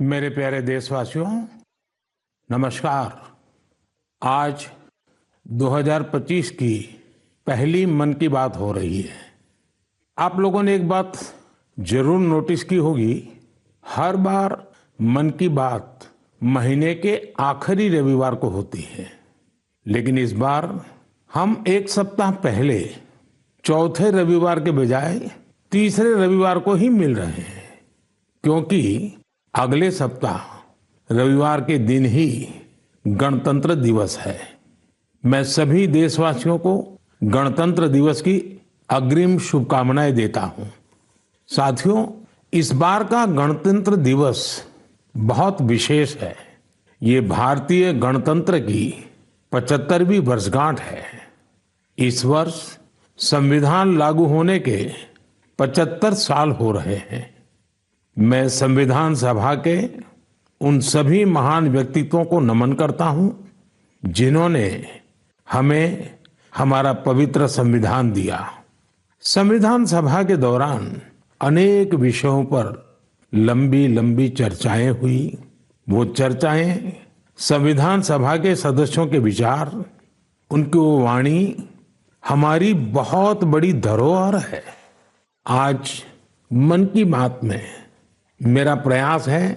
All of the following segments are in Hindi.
मेरे प्यारे देशवासियों, नमस्कार। आज 2025 की पहली मन की बात हो रही है। आप लोगों ने एक बात जरूर नोटिस की होगी, हर बार मन की बात महीने के आखिरी रविवार को होती है, लेकिन इस बार हम एक सप्ताह पहले चौथे रविवार के बजाय तीसरे रविवार को ही मिल रहे हैं, क्योंकि अगले सप्ताह रविवार के दिन ही गणतंत्र दिवस है। मैं सभी देशवासियों को गणतंत्र दिवस की अग्रिम शुभकामनाएं देता हूं। साथियों, इस बार का गणतंत्र दिवस बहुत विशेष है। ये भारतीय गणतंत्र की 75वीं वर्षगांठ है। इस वर्ष संविधान लागू होने के 75 साल हो रहे हैं। मैं संविधान सभा के उन सभी महान व्यक्तित्वों को नमन करता हूं, जिन्होंने हमें हमारा पवित्र संविधान दिया। संविधान सभा के दौरान अनेक विषयों पर लंबी लंबी चर्चाएं हुई। वो चर्चाएं संविधान सभा के सदस्यों के विचार, उनकी वो वाणी हमारी बहुत बड़ी धरोहर है। आज मन की बात में मेरा प्रयास है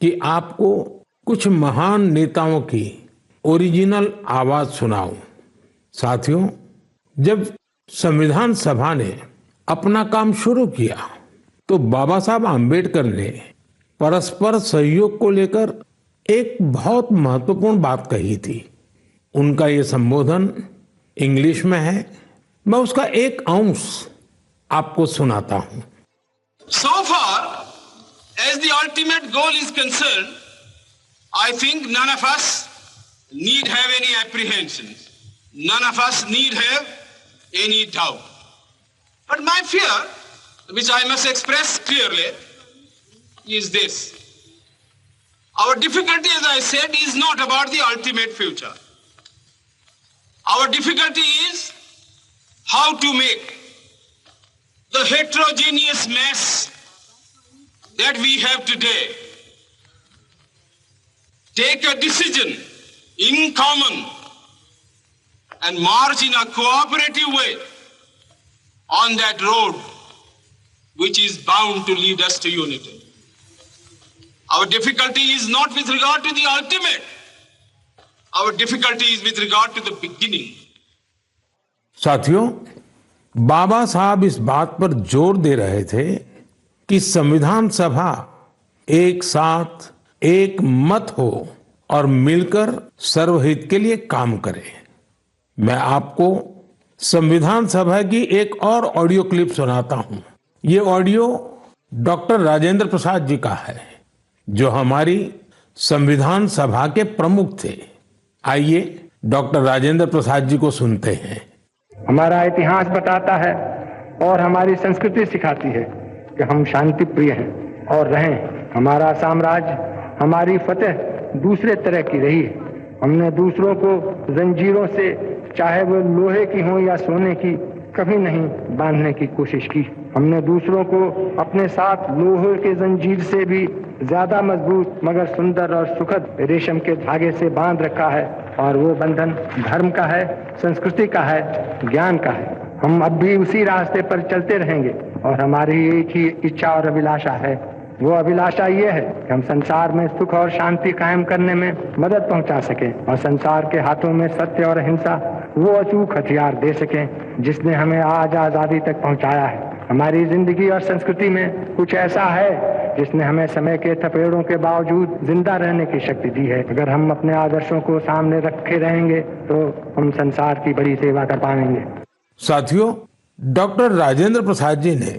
कि आपको कुछ महान नेताओं की ओरिजिनल आवाज सुनाऊं। साथियों, जब संविधान सभा ने अपना काम शुरू किया तो बाबा साहब आम्बेडकर ने परस्पर सहयोग को लेकर एक बहुत महत्वपूर्ण बात कही थी। उनका ये संबोधन इंग्लिश में है। मैं उसका एक अंश आपको सुनाता हूं। So far as the ultimate goal is concerned, I think none of us need have any apprehensions. None of us need have any doubt. But my fear, which I must express clearly, is this. Our difficulty, as I said, is not about the ultimate future. Our difficulty is how to make the heterogeneous mess that we have today take a decision in common and march in a cooperative way on that road which is bound to lead us to unity. Our difficulty is not with regard to the ultimate. Our difficulty is with regard to the beginning. साथियों, बाबा साहब इस बात पर जोर दे रहे थे कि संविधान सभा एक साथ एक मत हो और मिलकर सर्वहित के लिए काम करे। मैं आपको संविधान सभा की एक और ऑडियो क्लिप सुनाता हूं। ये ऑडियो डॉक्टर राजेंद्र प्रसाद जी का है, जो हमारी संविधान सभा के प्रमुख थे। आइए डॉक्टर राजेंद्र प्रसाद जी को सुनते हैं। हमारा इतिहास बताता है और हमारी संस्कृति सिखाती है कि हम शांति प्रिय हैं और रहें। हमारा साम्राज्य, हमारी फतेह दूसरे तरह की रही है। हमने दूसरों को जंजीरों से, चाहे वो लोहे की हो या सोने की, कभी नहीं बांधने की कोशिश की। हमने दूसरों को अपने साथ लोहे के जंजीर से भी ज्यादा मजबूत मगर सुंदर और सुखद रेशम के धागे से बांध रखा है, और वो बंधन धर्म का है, संस्कृति का है, ज्ञान का है। हम अब भी उसी रास्ते पर चलते रहेंगे और हमारी एक ही इच्छा और अभिलाषा है। वो अभिलाषा ये है कि हम संसार में सुख और शांति कायम करने में मदद पहुंचा सकें और संसार के हाथों में सत्य और अहिंसा वो अचूक हथियार दे सकें जिसने हमें आज आजादी तक पहुंचाया है। हमारी जिंदगी और संस्कृति में कुछ ऐसा है जिसने हमें समय के थपेड़ों के बावजूद जिंदा रहने की शक्ति दी है। अगर हम अपने आदर्शों को सामने रखे रहेंगे तो हम संसार की बड़ी सेवा कर पाएंगे। साथियों, डॉक्टर राजेंद्र प्रसाद जी ने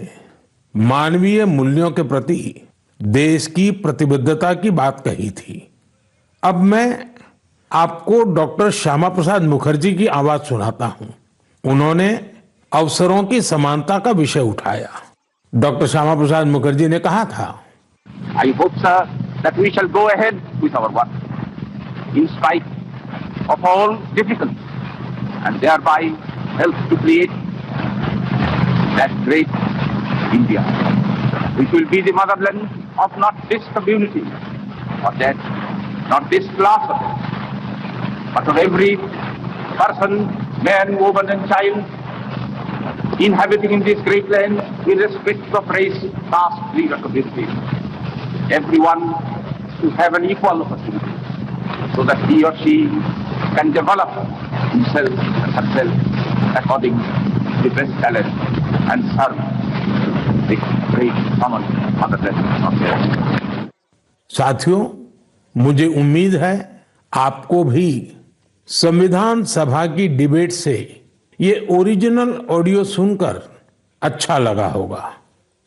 मानवीय मूल्यों के प्रति देश की प्रतिबद्धता की बात कही थी। अब मैं आपको डॉक्टर श्यामा प्रसाद मुखर्जी की आवाज सुनाता हूं। उन्होंने अवसरों की समानता का विषय उठाया। डॉक्टर श्यामा प्रसाद मुखर्जी ने कहा था, I hope, sir, that we shall go ahead with our work in spite of all difficulties and thereby help to create that great India, which will be the motherland of not this community of that, not this class of them, but of every person, man, woman and child inhabiting in this great land, irrespective of race, caste, creed or community. Everyone to have an equal opportunity so that he or she can develop himself and herself according to the best talent and serve the great common motherland of the earth. साथियों, मुझे उम्मीद है आपको भी संविधान सभा की डिबेट से ये ओरिजिनल ऑडियो सुनकर अच्छा लगा होगा।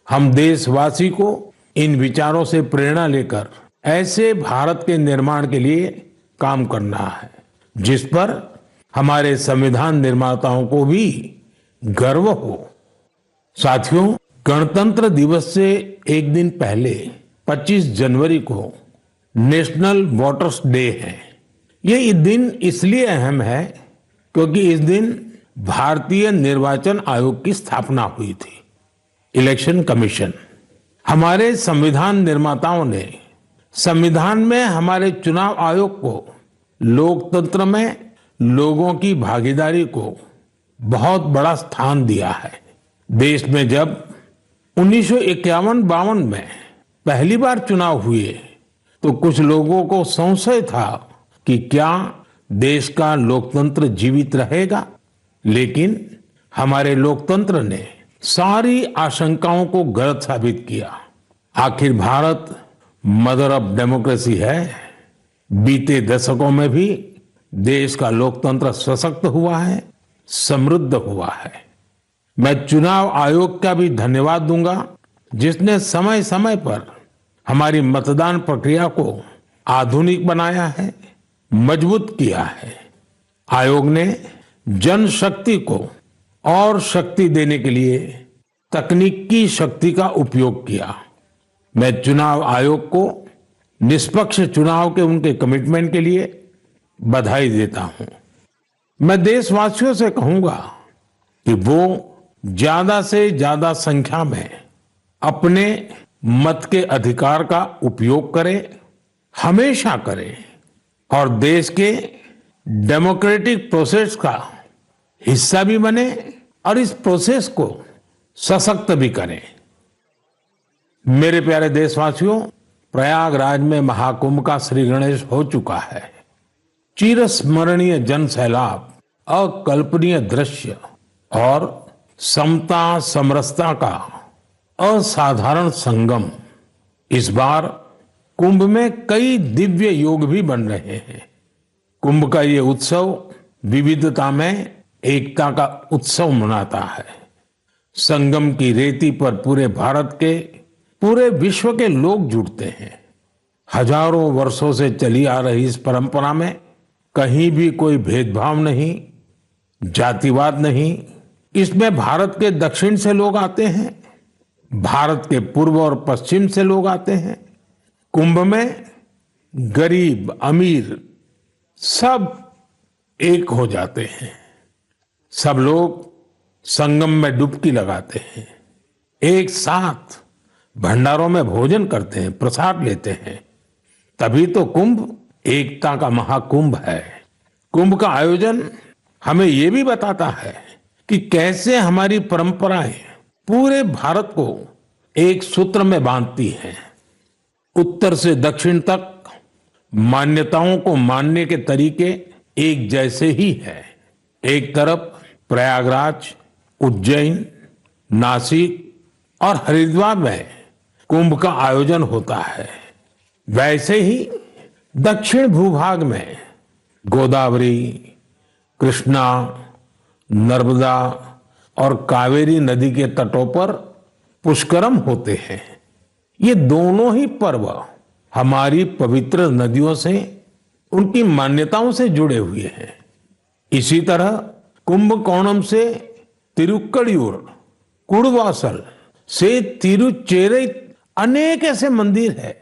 हम देशवासी को इन विचारों से प्रेरणा लेकर ऐसे भारत के निर्माण के लिए काम करना है जिस पर हमारे संविधान निर्माताओं को भी गर्व हो। साथियों, गणतंत्र दिवस से एक दिन पहले 25 जनवरी को नेशनल वोटर्स डे है। ये दिन इसलिए अहम है क्योंकि इस दिन भारतीय निर्वाचन आयोग की स्थापना हुई थी। इलेक्शन कमीशन, हमारे संविधान निर्माताओं ने संविधान में हमारे चुनाव आयोग को लोकतंत्र में लोगों की भागीदारी को बहुत बड़ा स्थान दिया है। देश में जब 1951-52 में पहली बार चुनाव हुए तो कुछ लोगों को संशय था कि क्या देश का लोकतंत्र जीवित रहेगा, लेकिन हमारे लोकतंत्र ने सारी आशंकाओं को गलत साबित किया। आखिर भारत मदर ऑफ डेमोक्रेसी है। बीते दशकों में भी देश का लोकतंत्र सशक्त हुआ है, समृद्ध हुआ है। मैं चुनाव आयोग का भी धन्यवाद दूंगा जिसने समय समय पर हमारी मतदान प्रक्रिया को आधुनिक बनाया है, मजबूत किया है। आयोग ने जनशक्ति को और शक्ति देने के लिए तकनीकी शक्ति का उपयोग किया। मैं चुनाव आयोग को निष्पक्ष चुनाव के उनके कमिटमेंट के लिए बधाई देता हूं। मैं देशवासियों से कहूंगा कि वो ज्यादा से ज्यादा संख्या में अपने मत के अधिकार का उपयोग करें, हमेशा करें और देश के डेमोक्रेटिक प्रोसेस का हिस्सा भी बने और इस प्रोसेस को सशक्त भी करें। मेरे प्यारे देशवासियों, प्रयागराज में महाकुंभ का श्री गणेश हो चुका है। चिरस्मरणीय जन सैलाब, अकल्पनीय दृश्य और समता समरसता का असाधारण संगम। इस बार कुंभ में कई दिव्य योग भी बन रहे हैं। कुंभ का ये उत्सव विविधता में एकता का उत्सव मनाता है। संगम की रेती पर पूरे भारत के, पूरे विश्व के लोग जुड़ते हैं। हजारों वर्षों से चली आ रही इस परंपरा में कहीं भी कोई भेदभाव नहीं, जातिवाद नहीं। इसमें भारत के दक्षिण से लोग आते हैं, भारत के पूर्व और पश्चिम से लोग आते हैं। कुंभ में गरीब अमीर सब एक हो जाते हैं। सब लोग संगम में डुबकी लगाते हैं, एक साथ भंडारों में भोजन करते हैं, प्रसाद लेते हैं। तभी तो कुंभ एकता का महाकुंभ है। कुंभ का आयोजन हमें ये भी बताता है कि कैसे हमारी परंपराएं पूरे भारत को एक सूत्र में बांधती हैं। उत्तर से दक्षिण तक मान्यताओं को मानने के तरीके एक जैसे ही हैं। एक तरफ प्रयागराज, उज्जैन, नासिक और हरिद्वार में कुंभ का आयोजन होता है, वैसे ही दक्षिण भूभाग में गोदावरी, कृष्णा, नर्मदा और कावेरी नदी के तटों पर पुष्करम होते हैं। ये दोनों ही पर्व हमारी पवित्र नदियों से, उनकी मान्यताओं से जुड़े हुए हैं। इसी तरह कुंभकोणम से तिरुक्कड़ियूर, कुड़वासल से तिरुचेरै अनेक ऐसे मंदिर हैं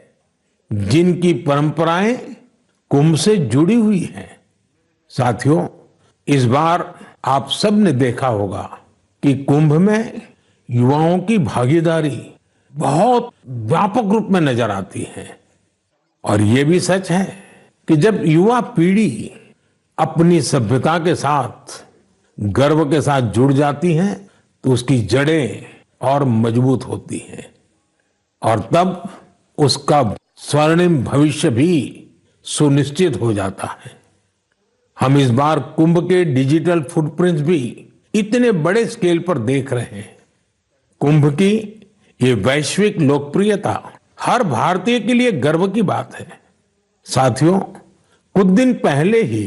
जिनकी परंपराएं कुंभ से जुड़ी हुई हैं। साथियों, इस बार आप सब ने देखा होगा कि कुंभ में युवाओं की भागीदारी बहुत व्यापक रूप में नजर आती है। और ये भी सच है कि जब युवा पीढ़ी अपनी सभ्यता के साथ गर्व के साथ जुड़ जाती है तो उसकी जड़ें और मजबूत होती हैं और तब उसका स्वर्णिम भविष्य भी सुनिश्चित हो जाता है। हम इस बार कुंभ के डिजिटल फुटप्रिंट्स भी इतने बड़े स्केल पर देख रहे हैं। कुंभ की ये वैश्विक लोकप्रियता हर भारतीय के लिए गर्व की बात है। साथियों, कुछ दिन पहले ही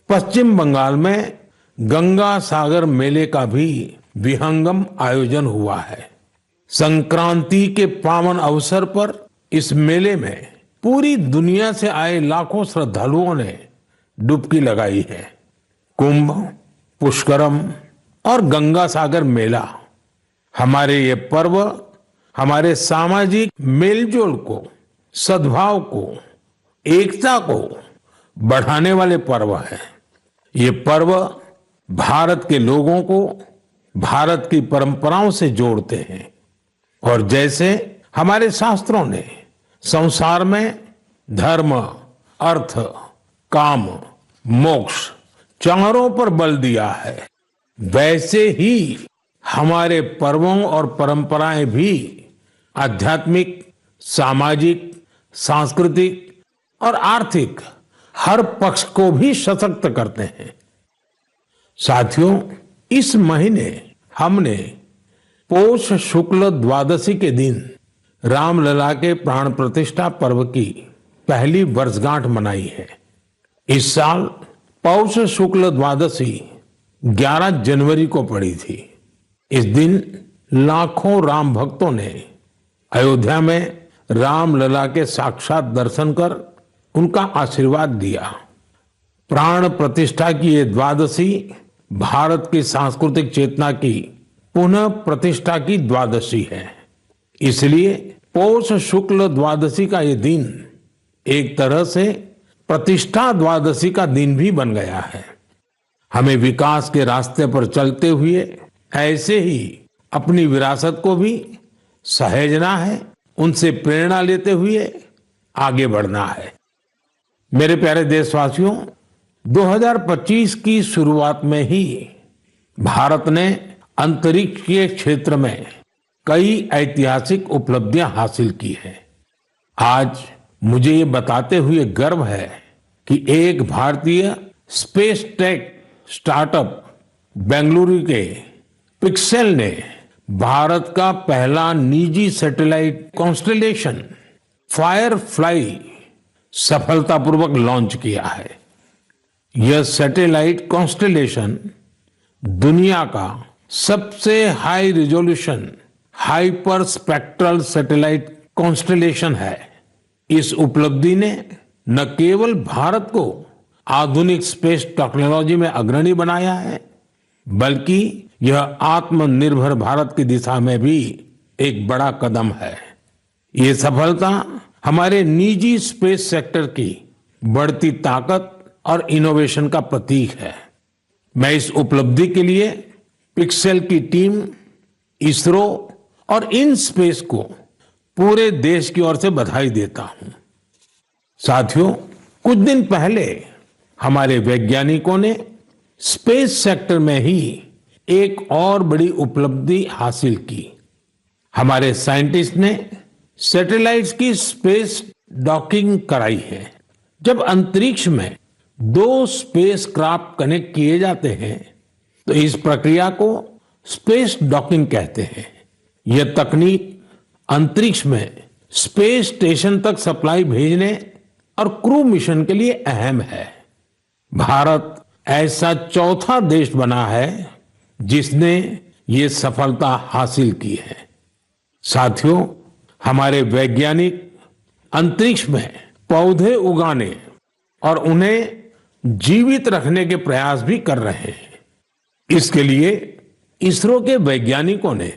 पश्चिम बंगाल में गंगा सागर मेले का भी विहंगम आयोजन हुआ है। संक्रांति के पावन अवसर पर इस मेले में पूरी दुनिया से आए लाखों श्रद्धालुओं ने डुबकी लगाई है। कुंभ, पुष्करम और गंगा सागर मेला हमारे ये पर्व हमारे सामाजिक मेलजोल को, सद्भाव को, एकता को बढ़ाने वाले पर्व है। ये पर्व भारत के लोगों को भारत की परंपराओं से जोड़ते हैं और जैसे हमारे शास्त्रों ने संसार में धर्म, अर्थ, काम, मोक्ष चारों पर बल दिया है, वैसे ही हमारे पर्वों और परंपराएं भी आध्यात्मिक, सामाजिक, सांस्कृतिक और आर्थिक हर पक्ष को भी सशक्त करते हैं। साथियों, इस महीने हमने पौष शुक्ल द्वादशी के दिन रामलला के प्राण प्रतिष्ठा पर्व की पहली वर्षगांठ मनाई है। इस साल पौष शुक्ल द्वादशी 11 जनवरी को पड़ी थी। इस दिन लाखों राम भक्तों ने अयोध्या में रामलला के साक्षात दर्शन कर उनका आशीर्वाद लिया। प्राण प्रतिष्ठा की ये द्वादशी भारत की सांस्कृतिक चेतना की पुनः प्रतिष्ठा की द्वादशी है। इसलिए पौष शुक्ल द्वादशी का ये दिन एक तरह से प्रतिष्ठा द्वादशी का दिन भी बन गया है। हमें विकास के रास्ते पर चलते हुए ऐसे ही अपनी विरासत को भी सहेजना है, उनसे प्रेरणा लेते हुए आगे बढ़ना है। मेरे प्यारे देशवासियों, 2025 की शुरुआत में ही भारत ने अंतरिक्ष के क्षेत्र में कई ऐतिहासिक उपलब्धियां हासिल की हैं। आज मुझे ये बताते हुए गर्व है कि एक भारतीय स्पेस टेक स्टार्टअप बेंगलुरु के पिक्सेल ने भारत का पहला निजी सैटेलाइट कॉन्स्टेलेशन फायरफ्लाई सफलतापूर्वक लॉन्च किया है। यह सैटेलाइट कॉन्स्टेलेशन दुनिया का सबसे high resolution hyper spectral satellite constellation है। इस उपलब्धि ने न केवल भारत को आधुनिक स्पेस टेक्नोलॉजी में अग्रणी बनाया है, बल्कि यह आत्मनिर्भर भारत की दिशा में भी एक बड़ा कदम है। ये सफलता हमारे निजी स्पेस सेक्टर की बढ़ती ताकत और इनोवेशन का प्रतीक है। मैं इस उपलब्धि के लिए पिक्सेल की टीम, इसरो और इन स्पेस को पूरे देश की ओर से बधाई देता हूं। साथियों, कुछ दिन पहले हमारे वैज्ञानिकों ने स्पेस सेक्टर में ही एक और बड़ी उपलब्धि हासिल की। हमारे साइंटिस्ट ने सैटेलाइट्स की स्पेस डॉकिंग कराई है। जब अंतरिक्ष में 2 स्पेस क्राफ्ट कनेक्ट किए जाते हैं तो इस प्रक्रिया को स्पेस डॉकिंग कहते हैं। यह तकनीक अंतरिक्ष में स्पेस स्टेशन तक सप्लाई भेजने और क्रू मिशन के लिए अहम है। भारत ऐसा चौथा देश बना है जिसने ये सफलता हासिल की है। साथियों, हमारे वैज्ञानिक अंतरिक्ष में पौधे उगाने और उन्हें जीवित रखने के प्रयास भी कर रहे हैं। इसके लिए इसरो के वैज्ञानिकों ने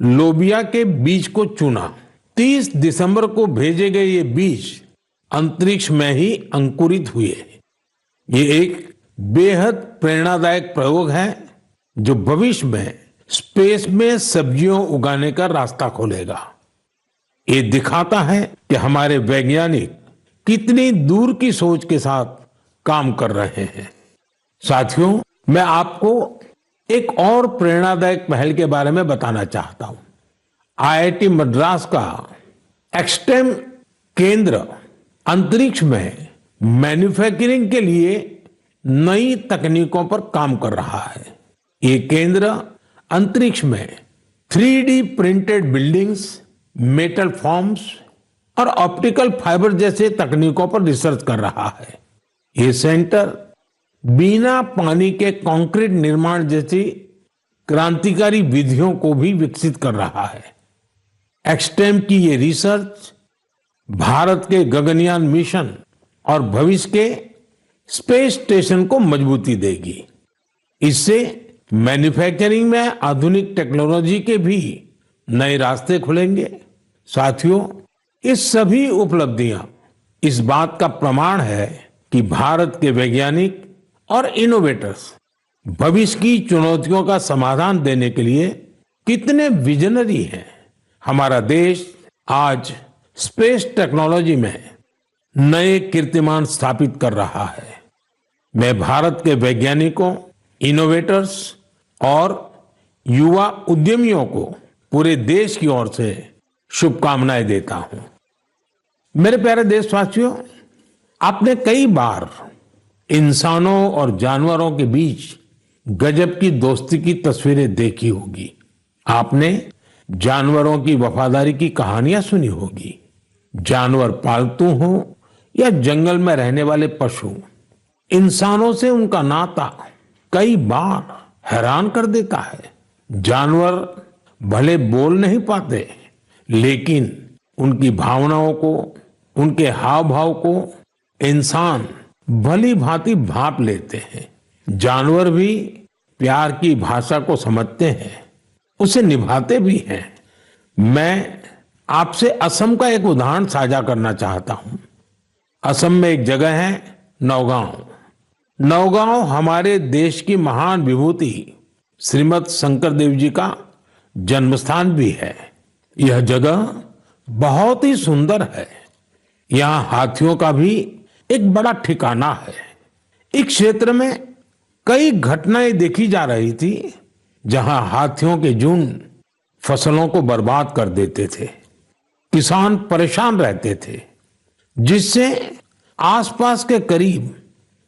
लोबिया के बीज को चुना। 30 दिसंबर को भेजे गए ये बीज अंतरिक्ष में ही अंकुरित हुए। ये एक बेहद प्रेरणादायक प्रयोग है जो भविष्य में स्पेस में सब्जियों उगाने का रास्ता खोलेगा। ये दिखाता है कि हमारे वैज्ञानिक कितनी दूर की सोच के साथ काम कर रहे हैं। साथियों, मैं आपको एक और प्रेरणादायक पहल के बारे में बताना चाहता हूं। आईआईटी मद्रास का एक्सटेम केंद्र अंतरिक्ष में मैन्युफैक्चरिंग के लिए नई तकनीकों पर काम कर रहा है। ये केंद्र अंतरिक्ष में 3D printed buildings, metal forms और ऑप्टिकल फाइबर जैसे तकनीकों पर रिसर्च कर रहा है। ये सेंटर बिना पानी के कंक्रीट निर्माण जैसी क्रांतिकारी विधियों को भी विकसित कर रहा है। एक्सटेम की ये रिसर्च भारत के गगनयान मिशन और भविष्य के स्पेस स्टेशन को मजबूती देगी। इससे मैन्युफैक्चरिंग में आधुनिक टेक्नोलॉजी के भी नए रास्ते खुलेंगे। साथियों, ये सभी उपलब्धियां इस बात का प्रमाण है कि भारत के वैज्ञानिक और इनोवेटर्स भविष्य की चुनौतियों का समाधान देने के लिए कितने विजनरी हैं। हमारा देश आज स्पेस टेक्नोलॉजी में नए कीर्तिमान स्थापित कर रहा है। मैं भारत के वैज्ञानिकों, इनोवेटर्स और युवा उद्यमियों को पूरे देश की ओर से शुभकामनाएं देता हूं। मेरे प्यारे देशवासियों, आपने कई बार इंसानों और जानवरों के बीच गजब की दोस्ती की तस्वीरें देखी होगी। आपने जानवरों की वफादारी की कहानियां सुनी होगी। जानवर पालतू हो या जंगल में रहने वाले पशु, इंसानों से उनका नाता कई बार हैरान कर देता है। जानवर भले बोल नहीं पाते, लेकिन उनकी भावनाओं को, उनके हाव भाव को इंसान भली भांति भांप लेते हैं। जानवर भी प्यार की भाषा को समझते हैं, उसे निभाते भी हैं। मैं आपसे असम का एक उदाहरण साझा करना चाहता हूं। असम में एक जगह है नौगांव। नौगांव हमारे देश की महान विभूति श्रीमद शंकर देव जी का जन्मस्थान भी है। यह जगह बहुत ही सुंदर है। यहाँ हाथियों का भी एक बड़ा ठिकाना है। इस क्षेत्र में कई घटनाएं देखी जा रही थी जहां हाथियों के झुंड फसलों को बर्बाद कर देते थे। किसान परेशान रहते थे, जिससे आसपास के करीब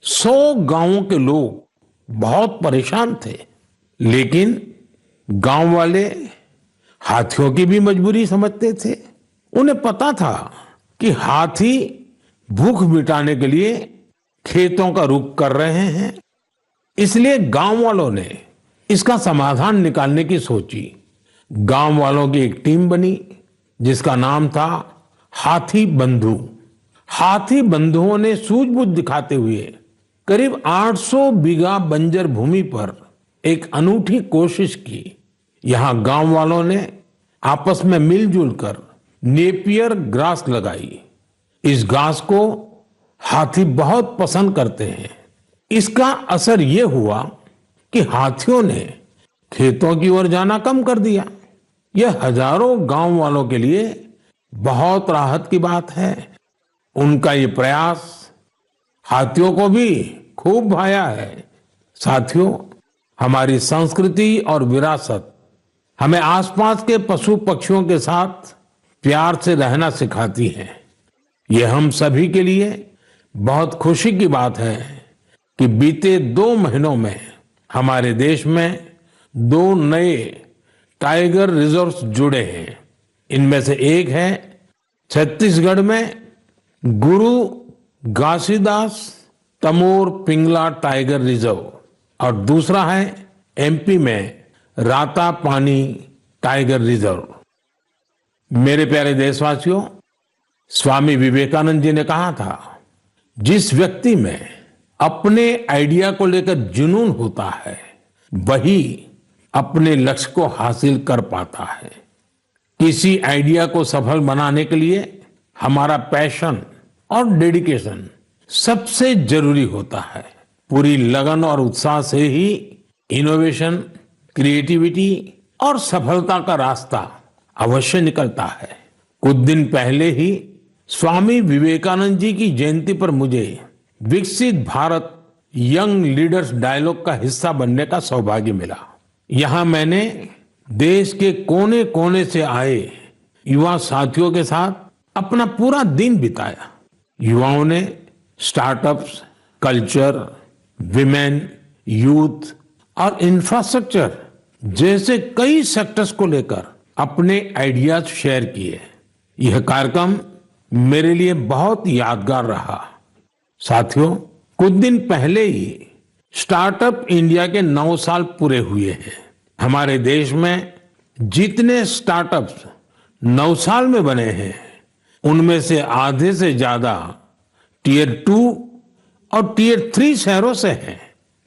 100 गांवों के लोग बहुत परेशान थे। लेकिन गांव वाले हाथियों की भी मजबूरी समझते थे। उन्हें पता था कि हाथी भूख मिटाने के लिए खेतों का रुख कर रहे हैं, इसलिए गांव वालों ने इसका समाधान निकालने की सोची। गांव वालों की एक टीम बनी जिसका नाम था हाथी बंधु। हाथी बंधुओं ने सूझबूझ दिखाते हुए करीब 800 बीघा बंजर भूमि पर एक अनूठी कोशिश की। यहां गांव वालों ने आपस में मिलजुल कर नेपियर ग्रास लगाई। इस घास को हाथी बहुत पसंद करते हैं। इसका असर यह हुआ कि हाथियों ने खेतों की ओर जाना कम कर दिया। यह हजारों गांव वालों के लिए बहुत राहत की बात है। उनका ये प्रयास हाथियों को भी खूब भाया है। साथियों, हमारी संस्कृति और विरासत हमें आसपास के पशु पक्षियों के साथ प्यार से रहना सिखाती है। ये हम सभी के लिए बहुत खुशी की बात है कि बीते 2 महीनों में हमारे देश में 2 नए टाइगर रिजर्व्स जुड़े हैं। इनमें से एक है छत्तीसगढ़ में गुरु घासीदास तमोर पिंगला टाइगर रिजर्व और दूसरा है एमपी में राता पानी टाइगर रिजर्व। मेरे प्यारे देशवासियों, स्वामी विवेकानंद जी ने कहा था, जिस व्यक्ति में अपने आइडिया को लेकर जुनून होता है वही अपने लक्ष्य को हासिल कर पाता है। किसी आइडिया को सफल बनाने के लिए हमारा पैशन और डेडिकेशन सबसे जरूरी होता है। पूरी लगन और उत्साह से ही इनोवेशन, क्रिएटिविटी और सफलता का रास्ता अवश्य निकलता है। कुछ दिन पहले ही स्वामी विवेकानंद जी की जयंती पर मुझे विकसित भारत यंग लीडर्स डायलॉग का हिस्सा बनने का सौभाग्य मिला। यहाँ मैंने देश के कोने कोने से आए युवा साथियों के साथ अपना पूरा दिन बिताया। युवाओं ने स्टार्टअप्स, कल्चर, विमेन, यूथ और इंफ्रास्ट्रक्चर जैसे कई सेक्टर्स को लेकर अपने आइडियाज शेयर किए। यह कार्यक्रम मेरे लिए बहुत यादगार रहा। साथियों, कुछ दिन पहले ही स्टार्टअप इंडिया के 9 साल पूरे हुए हैं। हमारे देश में जितने स्टार्टअप्स 9 साल में बने हैं, उनमें से आधे से ज्यादा टियर 2 और टियर 3 शहरों से हैं।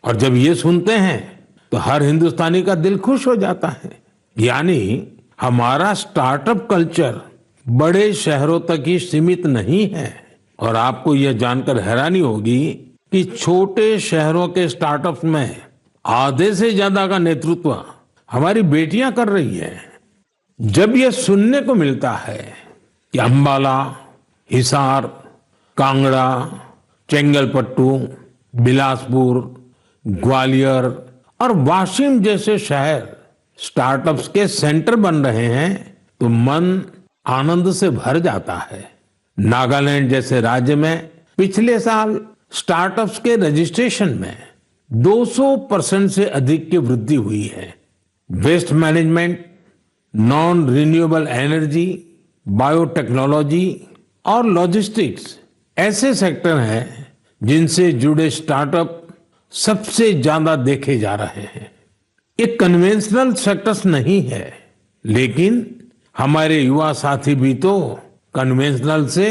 और जब ये सुनते हैं तो हर हिंदुस्तानी का दिल खुश हो जाता है। यानी हमारा स्टार्टअप कल्चर बड़े शहरों तक ही सीमित नहीं है। और आपको यह जानकर हैरानी होगी कि छोटे शहरों के स्टार्टअप्स में आधे से ज्यादा का नेतृत्व हमारी बेटियां कर रही है। जब यह सुनने को मिलता है कि अंबाला, हिसार, कांगड़ा, चेंगलपट्टू, बिलासपुर, ग्वालियर और वाशिम जैसे शहर स्टार्टअप्स के सेंटर बन रहे हैं तो मन आनंद से भर जाता है। नागालैंड जैसे राज्य में पिछले साल स्टार्टअप्स के रजिस्ट्रेशन में 200% से अधिक की वृद्धि हुई है। Waste management, non renewable energy, biotechnology और लॉजिस्टिक्स ऐसे सेक्टर हैं जिनसे जुड़े स्टार्टअप सबसे ज्यादा देखे जा रहे हैं। ये कन्वेंशनल सेक्टर्स नहीं है, लेकिन हमारे युवा साथी भी तो कन्वेंशनल से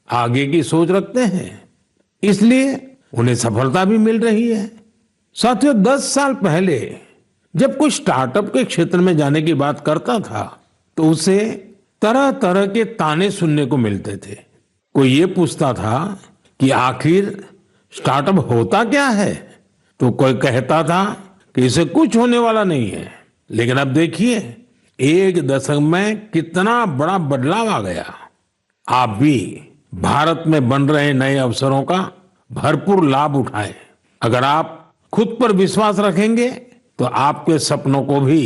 आगे की सोच रखते हैं, इसलिए उन्हें सफलता भी मिल रही है। साथियों, 10 साल पहले जब कोई स्टार्टअप के क्षेत्र में जाने की बात करता था तो उसे तरह तरह के ताने सुनने को मिलते थे। कोई ये पूछता था कि आखिर स्टार्टअप होता क्या है, तो कोई कहता था कि इसे कुछ होने वाला नहीं है। लेकिन अब देखिए, 1 दशक में कितना बड़ा बदलाव आ गया। आप भी भारत में बन रहे नए अवसरों का भरपूर लाभ उठाएं। अगर आप खुद पर विश्वास रखेंगे तो आपके सपनों को भी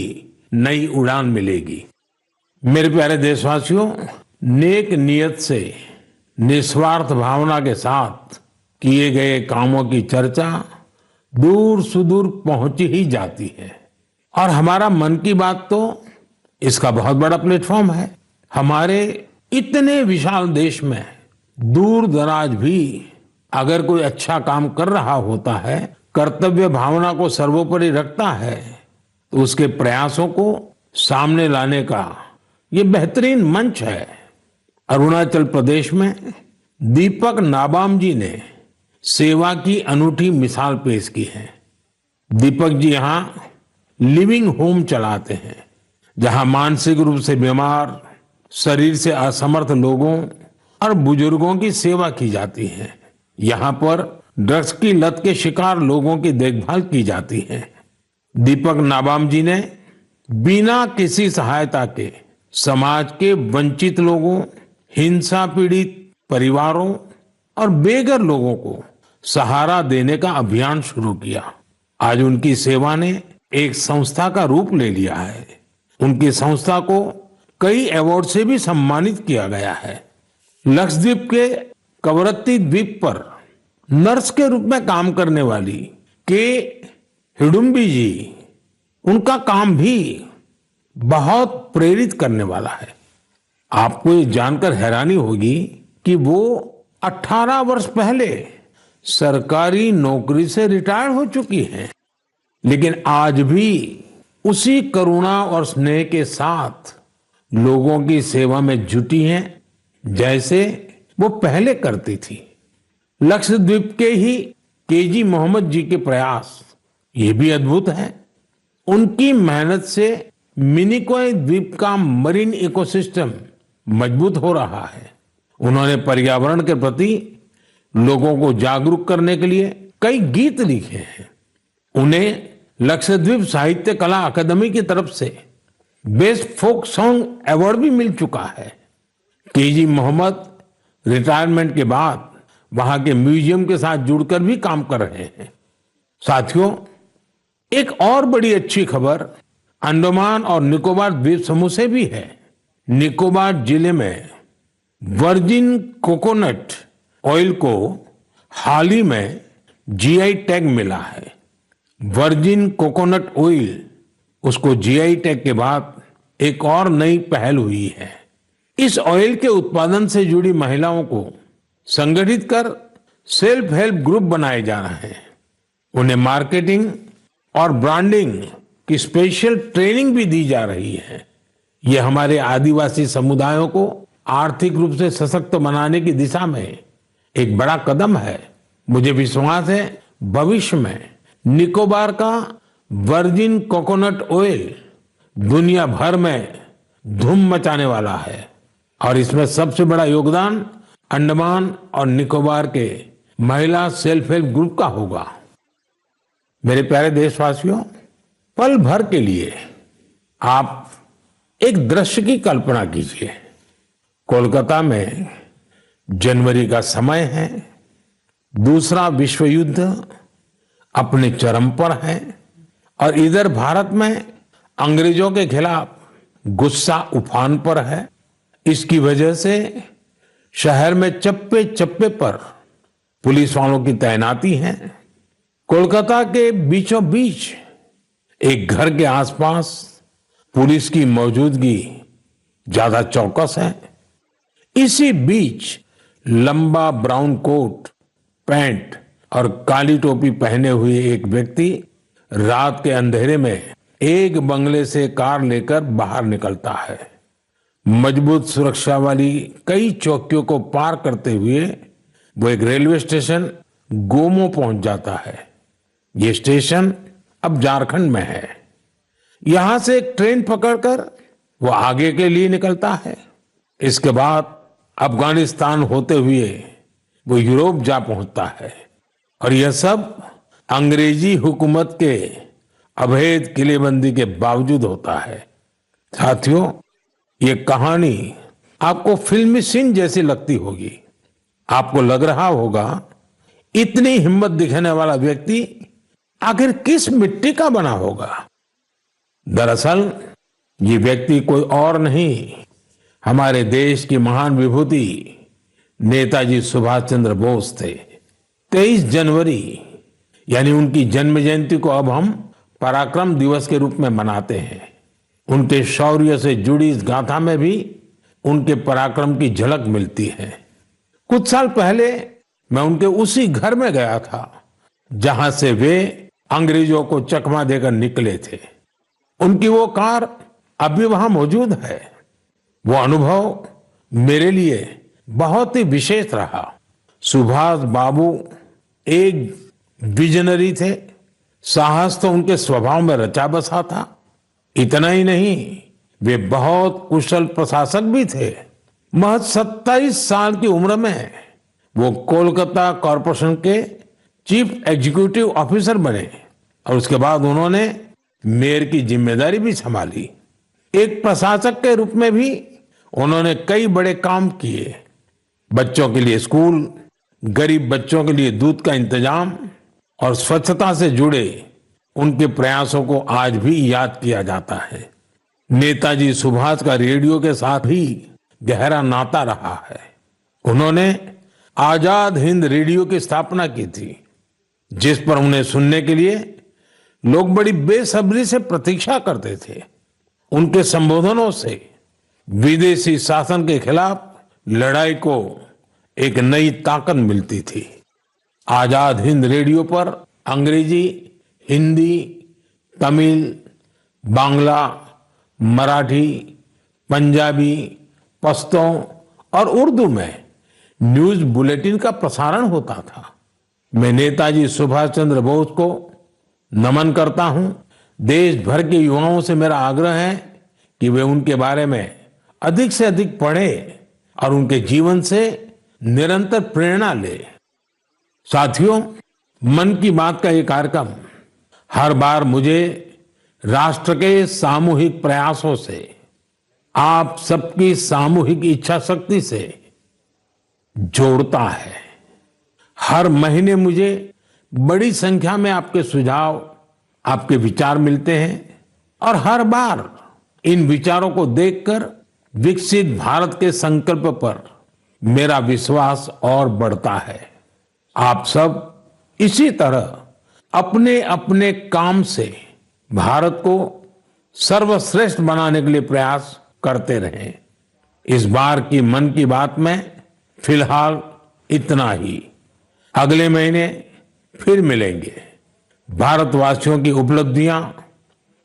नई उड़ान मिलेगी। मेरे प्यारे देशवासियों, नेक नियत से निस्वार्थ भावना के साथ किए गए कामों की चर्चा दूर सुदूर पहुंच ही जाती है। और हमारा मन की बात तो इसका बहुत बड़ा प्लेटफॉर्म है। हमारे इतने विशाल देश में दूर दराज भी अगर कोई अच्छा काम कर रहा होता है, कर्तव्य भावना को सर्वोपरि रखता है, तो उसके प्रयासों को सामने लाने का ये बेहतरीन मंच है। अरुणाचल प्रदेश में दीपक नाबाम जी ने सेवा की अनूठी मिसाल पेश की है। दीपक जी यहाँ लिविंग होम चलाते हैं, जहाँ मानसिक रूप से बीमार, शरीर से असमर्थ लोगों और बुजुर्गों की सेवा की जाती है। यहाँ पर ड्रग्स की लत के शिकार लोगों की देखभाल की जाती है। दीपक नाबाम जी ने बिना किसी सहायता के समाज के वंचित लोगों, हिंसा पीड़ित परिवारों और बेघर लोगों को सहारा देने का अभियान शुरू किया। आज उनकी सेवा ने एक संस्था का रूप ले लिया है। उनकी संस्था को कई अवार्ड से भी सम्मानित किया गया है। लक्षद्वीप के कवरत्ती द्वीप पर नर्स के रूप में काम करने वाली के हिडुम्बी जी, उनका काम भी बहुत प्रेरित करने वाला है। आपको ये जानकर हैरानी होगी कि वो 18 वर्ष पहले सरकारी नौकरी से रिटायर हो चुकी हैं, लेकिन आज भी उसी करुणा और स्नेह के साथ लोगों की सेवा में जुटी हैं जैसे वो पहले करती थी। लक्षद्वीप के ही केजी मोहम्मद जी के प्रयास ये भी अद्भुत है। उनकी मेहनत से मिनिकॉय द्वीप का मरीन इकोसिस्टम मजबूत हो रहा है। उन्होंने पर्यावरण के प्रति लोगों को जागरूक करने के लिए कई गीत लिखे हैं। उन्हें लक्षद्वीप साहित्य कला अकादमी की तरफ से बेस्ट फोक सॉन्ग अवार्ड भी मिल चुका है। केजी मोहम्मद रिटायरमेंट के बाद वहां के म्यूजियम के साथ जुड़कर भी काम कर रहे हैं। साथियों, एक और बड़ी अच्छी खबर अंडमान और निकोबार द्वीप समूह से भी है। निकोबार जिले में वर्जिन कोकोनट ऑयल को हाल ही में जीआई टैग मिला है। वर्जिन कोकोनट ऑयल, उसको जीआई टैग के बाद एक और नई पहल हुई है। इस ऑयल के उत्पादन से जुड़ी महिलाओं को संगठित कर सेल्फ हेल्प ग्रुप बनाए जा रहे हैं। उन्हें मार्केटिंग और ब्रांडिंग की स्पेशल ट्रेनिंग भी दी जा रही है। ये हमारे आदिवासी समुदायों को आर्थिक रूप से सशक्त बनाने की दिशा में एक बड़ा कदम है। मुझे विश्वास है भविष्य में निकोबार का वर्जिन कोकोनट ऑयल दुनिया भर में धूम मचाने वाला है और इसमें सबसे बड़ा योगदान अंडमान और निकोबार के महिला सेल्फ हेल्प ग्रुप का होगा। मेरे प्यारे देशवासियों, पल भर के लिए आप एक दृश्य की कल्पना कीजिए। कोलकाता में जनवरी का समय है, दूसरा विश्व युद्ध अपने चरम पर है और इधर भारत में अंग्रेजों के खिलाफ गुस्सा उफान पर है। इसकी वजह से शहर में चप्पे चप्पे पर पुलिस वालों की तैनाती है। कोलकाता के बीचों बीच एक घर के आसपास पुलिस की मौजूदगी ज्यादा चौकस है। इसी बीच लंबा ब्राउन कोट, पैंट और काली टोपी पहने हुए एक व्यक्ति रात के अंधेरे में एक बंगले से कार लेकर बाहर निकलता है। मजबूत सुरक्षा वाली कई चौकियों को पार करते हुए वो एक रेलवे स्टेशन गोमो पहुंच जाता है। ये स्टेशन अब झारखंड में है। यहां से एक ट्रेन पकड़कर वो आगे के लिए निकलता है। इसके बाद अफगानिस्तान होते हुए वो यूरोप जा पहुंचता है और यह सब अंग्रेजी हुकूमत के अवैध किलेबंदी के बावजूद होता है। साथियों, ये कहानी आपको फिल्मी सीन जैसी लगती होगी। आपको लग रहा होगा इतनी हिम्मत दिखाने वाला व्यक्ति आखिर किस मिट्टी का बना होगा। दरअसल ये व्यक्ति कोई और नहीं, हमारे देश की महान विभूति नेताजी सुभाष चंद्र बोस थे। 23 जनवरी यानी उनकी जन्म जयंती को अब हम पराक्रम दिवस के रूप में मनाते हैं। उनके शौर्य से जुड़ी इस गाथा में भी उनके पराक्रम की झलक मिलती है। कुछ साल पहले मैं उनके उसी घर में गया था जहां से वे अंग्रेजों को चकमा देकर निकले थे। उनकी वो कार अभी वहां मौजूद है। वो अनुभव मेरे लिए बहुत ही विशेष रहा। सुभाष बाबू एक विजनरी थे। साहस तो उनके स्वभाव में रचा बसा था। इतना ही नहीं, वे बहुत कुशल प्रशासक भी थे। महज 27 साल की उम्र में वो कोलकाता कॉरपोरेशन के चीफ एग्जीक्यूटिव ऑफिसर बने और उसके बाद उन्होंने मेयर की जिम्मेदारी भी संभाली। एक प्रशासक के रूप में भी उन्होंने कई बड़े काम किए। बच्चों के लिए स्कूल, गरीब बच्चों के लिए दूध का इंतजाम और स्वच्छता से जुड़े उनके प्रयासों को आज भी याद किया जाता है। नेताजी सुभाष का रेडियो के साथ ही गहरा नाता रहा है। उन्होंने आजाद हिंद रेडियो की स्थापना की थी, जिस पर उन्हें सुनने के लिए लोग बड़ी बेसब्री से प्रतीक्षा करते थे। उनके संबोधनों से विदेशी शासन के खिलाफ लड़ाई को एक नई ताकत मिलती थी। आजाद हिंद रेडियो पर अंग्रेजी, हिंदी, तमिल, बांग्ला, मराठी, पंजाबी, पश्तो और उर्दू में न्यूज बुलेटिन का प्रसारण होता था। मैं नेताजी सुभाष चंद्र बोस को नमन करता हूं। देश भर के युवाओं से मेरा आग्रह है कि वे उनके बारे में अधिक से अधिक पढ़ें और उनके जीवन से निरंतर प्रेरणा ले। साथियों, मन की बात का ये कार्यक्रम हर बार मुझे राष्ट्र के सामूहिक प्रयासों से, आप सबकी सामूहिक इच्छा शक्ति से जोड़ता है। हर महीने मुझे बड़ी संख्या में आपके सुझाव, आपके विचार मिलते हैं और हर बार इन विचारों को देखकर विकसित भारत के संकल्प पर मेरा विश्वास और बढ़ता है। आप सब इसी तरह अपने अपने काम से भारत को सर्वश्रेष्ठ बनाने के लिए प्रयास करते रहें। इस बार की मन की बात में फिलहाल इतना ही। अगले महीने फिर मिलेंगे। भारतवासियों की उपलब्धियां,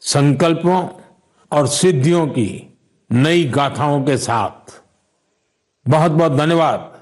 संकल्पों और सिद्धियों की नई गाथाओं के साथ। बहुत बहुत धन्यवाद।